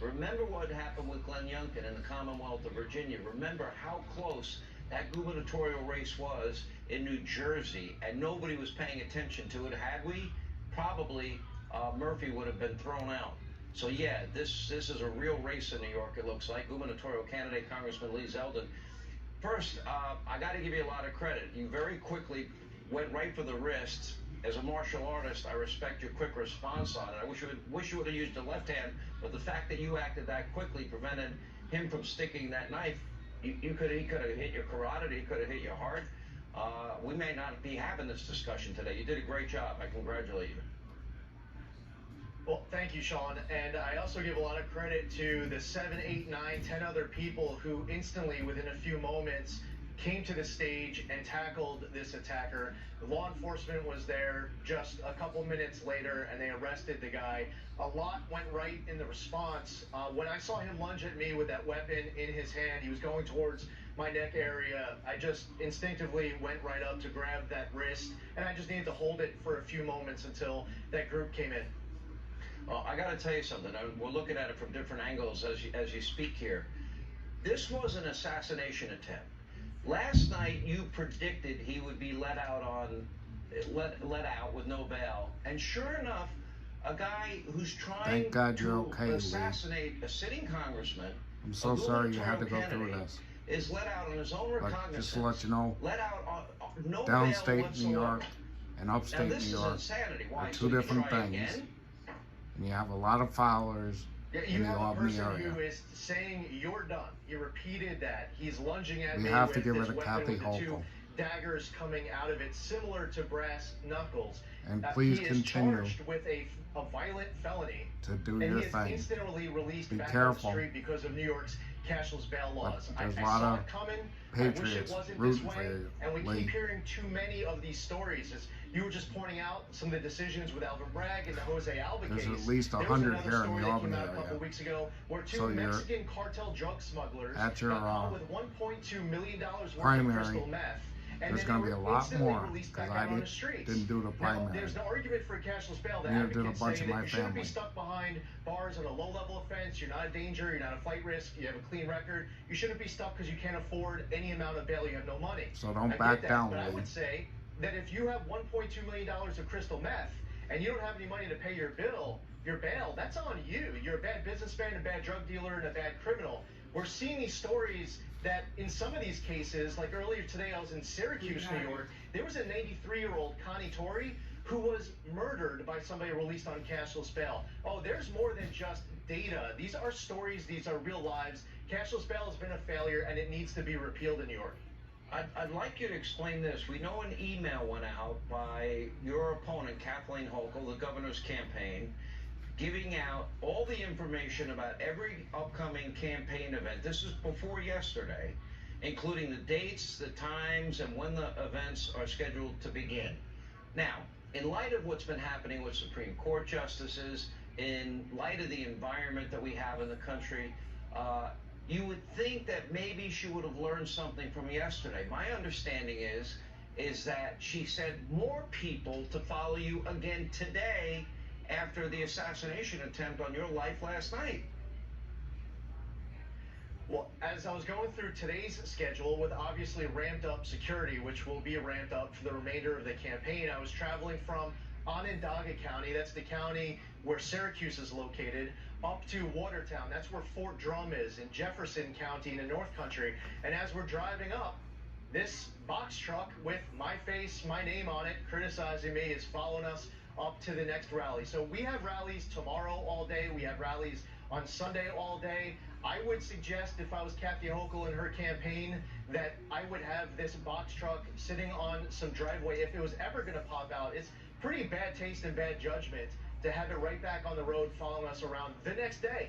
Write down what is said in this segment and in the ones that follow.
Remember what happened with Glenn Youngkin in the Commonwealth of Virginia. Remember how close that gubernatorial race was in New Jersey, and nobody was paying attention to it. Had we, probably Murphy would have been thrown out. So yeah, this is a real race in New York, it looks like. Gubernatorial candidate Congressman Lee Zeldin. First, I got to give you a lot of credit. You very quickly went right for the wrist. As a martial artist, I respect your quick response on it. I wish you would have used the left hand, but the fact that you acted that quickly prevented him from sticking that knife. He could have hit your carotid, he could have hit your heart. We may not be having this discussion today. You did a great job. I congratulate you. Well, thank you, Sean. And I also give a lot of credit to the 7, 8, 9, 10 other people who instantly, within a few moments, came to the stage and tackled this attacker. The law enforcement was there just a couple minutes later, and they arrested the guy. A lot went right in the response. When I saw him lunge at me with that weapon in his hand, he was going towards my neck area. I just instinctively went right up to grab that wrist, and I just needed to hold it for a few moments until that group came in. Well, I got to tell you something. We're looking at it from different angles as you speak here. This was an assassination attempt. Last night, you predicted he would be let out with no bail, and sure enough, a guy who's trying to assassinate a sitting congressman. I'm so sorry you had to go through this. Is let out on his own recognizance. Just to let you know, let out on no downstate New York and upstate New York are two different things. And you have a lot of followers in the Albany area. You have a person who is saying you're done. You repeated that. He's lunging at me. We have to with get rid this of weapon Kathy with the Hochul. two daggers coming out of it, similar to brass knuckles. And please he continue is charged with a violent felony to do and your he is thing. instantly released Be back careful. on the street because of New York's cashless bail laws. There's I a lot saw of it coming. patriots I wish it wasn't rooting this for way. you, And we Lee. keep hearing too many of these stories. As you were just pointing out some of the decisions with Alvin Bragg and the Jose Alba There's case. at least 100 here in the Albany area. A couple weeks ago, where two So you're Mexican cartel drug smugglers at your got caught with $1.2 million worth primary. of crystal meth. And There's going to be a lot more because I didn't do the primary. Now, there's no argument for a cashless bail. The Neither did a advocates bunch say of that my you shouldn't be family. stuck behind bars on a low-level offense. You're not a danger. You're not a flight risk. You have a clean record. You shouldn't be stuck because you can't afford any amount of bail. You have no money. So don't I back get that, down, but I Lee. would say that if you have $1.2 million of crystal meth and you don't have any money to pay your bill, your bail, that's on you. You're a bad businessman, a bad drug dealer, and a bad criminal. We're seeing these stories that in some of these cases, like earlier today, I was in Syracuse, New York. There was a 93-year-old Connie Torrey who was murdered by somebody released on cashless bail. Oh, there's more than just data. These are stories. These are real lives. Cashless bail has been a failure, and it needs to be repealed in New York. I'd like you to explain this. We know an email went out by your opponent, Kathleen Hochul, the governor's campaign, giving out all the information about every upcoming campaign event. This is before yesterday, including the dates, the times, and when the events are scheduled to begin. Now, in light of what's been happening with Supreme Court justices, in light of the environment that we have in the country, you would think that maybe she would have learned something from yesterday. My understanding is that she said more people to follow you again today after the assassination attempt on your life last night. Well, as I was going through today's schedule with obviously ramped up security, which will be ramped up for the remainder of the campaign, I was traveling from Onondaga County, that's the county where Syracuse is located, up to Watertown, that's where Fort Drum is, in Jefferson County in the North Country. And as we're driving up, this box truck with my face, my name on it, criticizing me, is following us up to the next rally. So we have rallies tomorrow all day. We have rallies on Sunday all day. I would suggest, if I was Kathy Hochul in her campaign, that I would have this box truck sitting on some driveway. If it was ever going to pop out, it's pretty bad taste and bad judgment to have it right back on the road following us around the next day.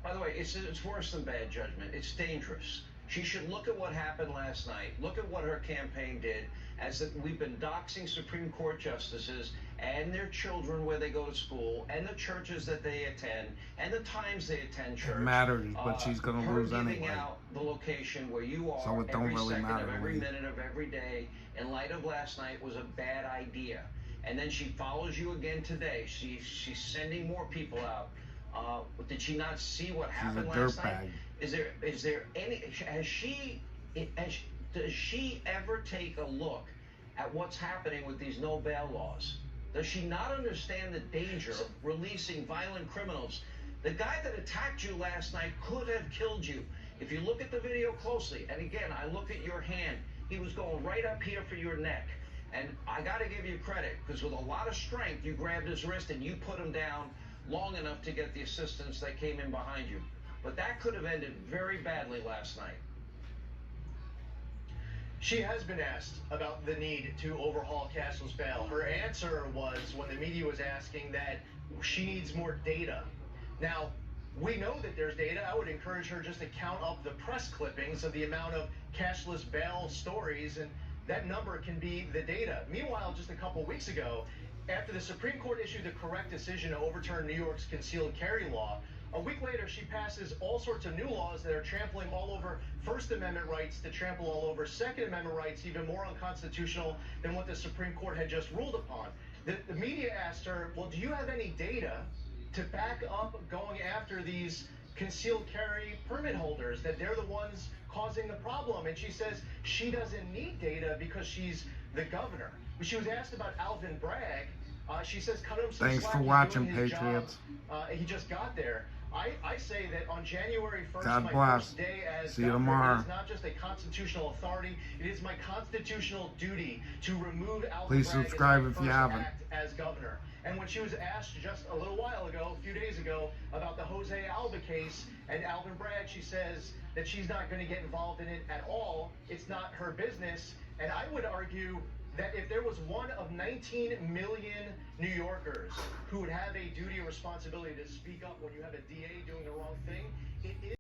By the way, it's worse than bad judgment. It's dangerous. She should look at what happened last night, look at what her campaign did, as that we've been doxing Supreme Court justices and their children where they go to school, and the churches that they attend, and the times they attend church. It matters, but she's going to lose anyway. Giving out the location where you are So it don't every really second matter, of every Lee. minute of every day, in light of last night, was a bad idea. And then she follows you again today. She's sending more people out. Did she not see what happened last night? Is there any? Does she ever take a look at what's happening with these no bail laws? Does she not understand the danger of releasing violent criminals? The guy that attacked you last night could have killed you. If you look at the video closely, and again, I look at your hand, he was going right up here for your neck. And I got to give you credit, because with a lot of strength, you grabbed his wrist and you put him down long enough to get the assistance that came in behind you. But that could have ended very badly last night. She has been asked about the need to overhaul cashless bail. Her answer was, when the media was asking, that she needs more data. Now, we know that there's data. I would encourage her just to count up the press clippings of the amount of cashless bail stories, and that number can be the data. Meanwhile, just a couple weeks ago, after the Supreme Court issued the correct decision to overturn New York's concealed carry law, a week later, she passes all sorts of new laws that are trampling all over First Amendment rights, to trample all over Second Amendment rights, even more unconstitutional than what the Supreme Court had just ruled upon. The media asked her, well, do you have any data to back up going after these concealed carry permit holders, that they're the ones causing the problem? And she says she doesn't need data because she's the governor. When she was asked about Alvin Bragg, she says, cut him some slack. Thanks for watching, Patriots. He just got there. I say that on January 1st, God my bless. first day as See you governor, tomorrow. it is not just a constitutional authority, it is my constitutional duty to remove Alvin Please Bragg subscribe as my if you first haven't. act as governor. And when she was asked just a little while ago, a few days ago, about the Jose Alba case and Alvin Bragg, she says that she's not going to get involved in it at all. It's not her business. And I would argue that if there was one of 19 million New Yorkers who would have a duty or responsibility to speak up when you have a DA doing the wrong thing,